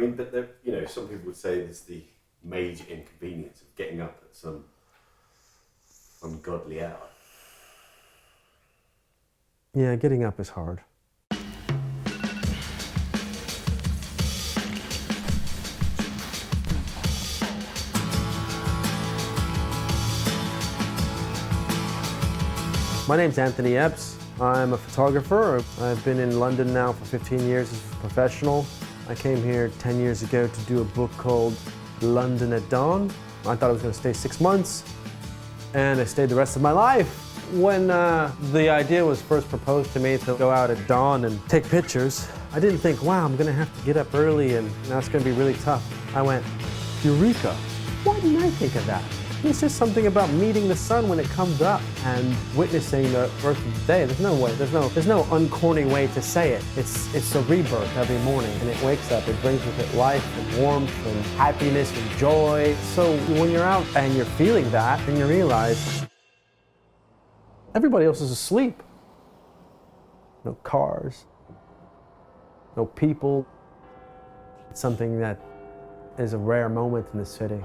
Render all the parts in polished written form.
mean, but there, you know, some people would say there's the major inconvenience of getting up at some ungodly hour. Yeah, getting up is hard. My name's Anthony Epps. I'm a photographer. I've been in London now for 15 years as a professional. I came here 10 years ago to do a book called London at Dawn. I thought I was going to stay 6 months, and I stayed the rest of my life. When the idea was first proposed to me to go out at dawn and take pictures, I didn't think, wow, I'm going to have to get up early and that's going to be really tough. I went, Eureka! Why didn't I think of that? It's just something about meeting the sun when it comes up and witnessing the birth of the day. There's no uncorny way to say it. It's a rebirth every morning, and it wakes up. It brings with it life and warmth and happiness and joy. So when you're out and you're feeling that, and you realize everybody else is asleep. No cars, no people. It's something that is a rare moment in the city.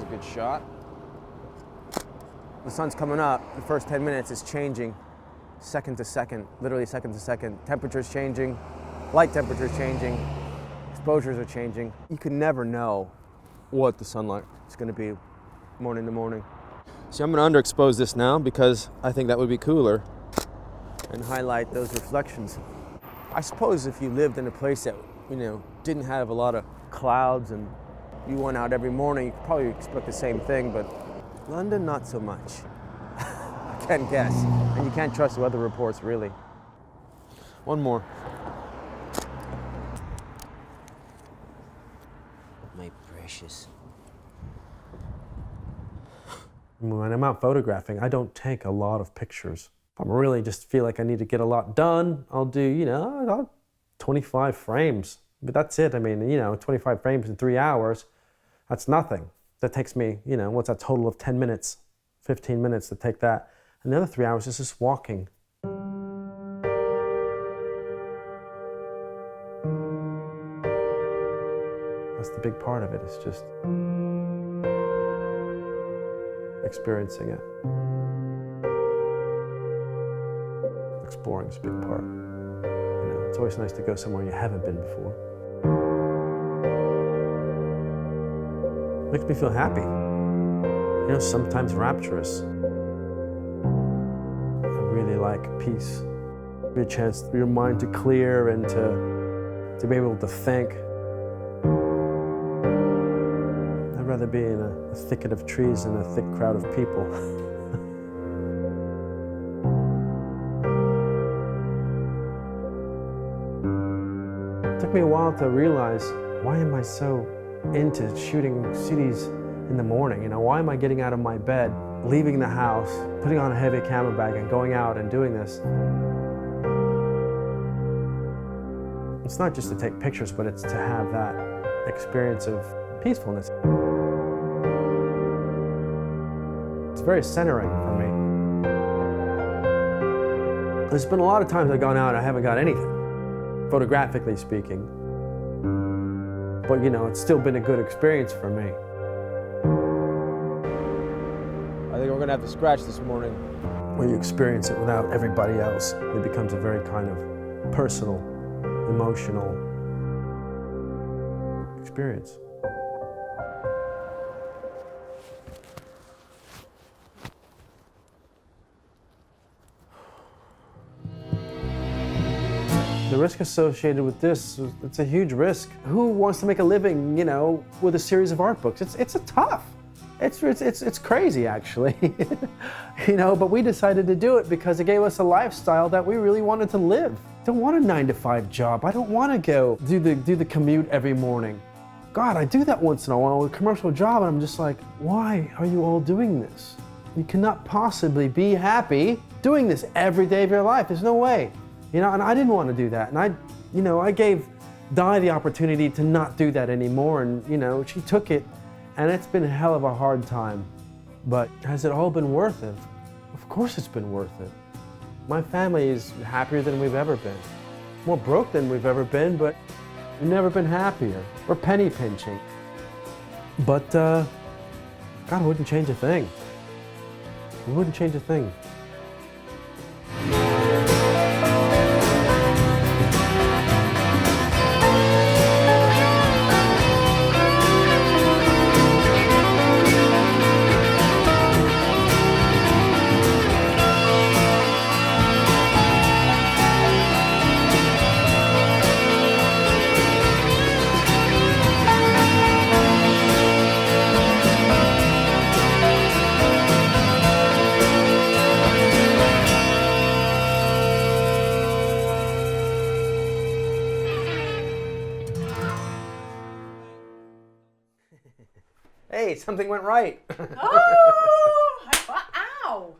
Good shot. The sun's coming up. The first 10 minutes is changing second to second, literally second to second. Temperature's changing, light temperature's changing, exposures are changing. You can never know what the sunlight is going to be morning to morning. See, I'm going to underexpose this now because I think that would be cooler and highlight those reflections. I suppose if you lived in a place that, didn't have a lot of clouds and you went out every morning, you could probably expect the same thing, but London, not so much. I can't guess. And you can't trust the weather reports, really. One more. My precious. When I'm out photographing, I don't take a lot of pictures. If I really just feel like I need to get a lot done, I'll do, 25 frames. But that's it. I mean, 25 frames in 3 hours. That's nothing. That takes me, what's that total of 10 minutes, 15 minutes to take that. And the other 3 hours is just walking. That's the big part of it, it's just experiencing it. Exploring is a big part. It's always nice to go somewhere you haven't been before. Makes me feel happy. Sometimes rapturous. I really like peace. A chance for your mind to clear and to be able to think. I'd rather be in a thicket of trees than a thick crowd of people. It took me a while to realize, why am I so into shooting cities in the morning? Why am I getting out of my bed, leaving the house, putting on a heavy camera bag and going out and doing this? It's not just to take pictures, but it's to have that experience of peacefulness. It's very centering for me. There's been a lot of times I've gone out and I haven't got anything, photographically speaking. But it's still been a good experience for me. I think we're going to have to scratch this morning. When you experience it without everybody else, it becomes a very kind of personal, emotional experience. The risk associated with this, it's a huge risk. Who wants to make a living, with a series of art books? It's tough. It's crazy, actually. But we decided to do it because it gave us a lifestyle that we really wanted to live. I don't want a 9-to-5 job. I don't want to go do the commute every morning. God, I do that once in a while with a commercial job, and I'm just like, why are you all doing this? You cannot possibly be happy doing this every day of your life. There's no way. And I didn't want to do that. And I gave Di the opportunity to not do that anymore. And, she took it. And it's been a hell of a hard time. But has it all been worth it? Of Of course it's been worth it. My family is happier than we've ever been. More broke than we've ever been, but we've never been happier. We're penny pinching. But God wouldn't change a thing. He wouldn't change a thing. Hey, something went right. Oh! Ow!